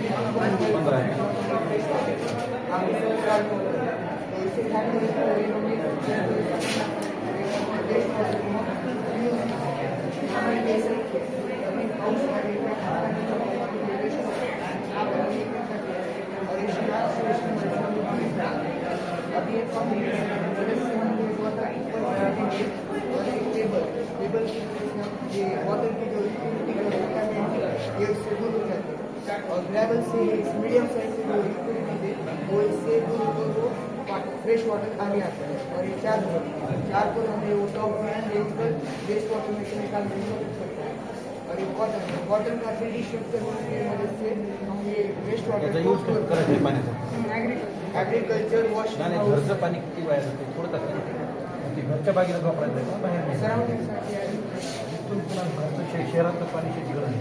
15 है। वाटर की जो ये उससे दूर हो जाती है और ग्रेवल से मीडियम साइज से जो लिक्विड वो इससे दूर वो फ्रेश वाटर आगे आता है और ये चार को हमें वो टॉप में रेंज पर वेस्ट वाटर में से निकालने में मदद करता है और ये वाटर का 3D स्ट्रक्चर होने की मदद से हम ये वेस्ट वाटर यूज करत नाही पाण्याचा ॲग्रिकल्चर वॉश नाही घरचं पाणी किती वाया जाते थोडं टाकलं ते घरच्या बागेला वापरायचं का बाहेर सराउंडिंगसाठी इथून पुन्हा घरचं शहरातलं पाणी शेती करत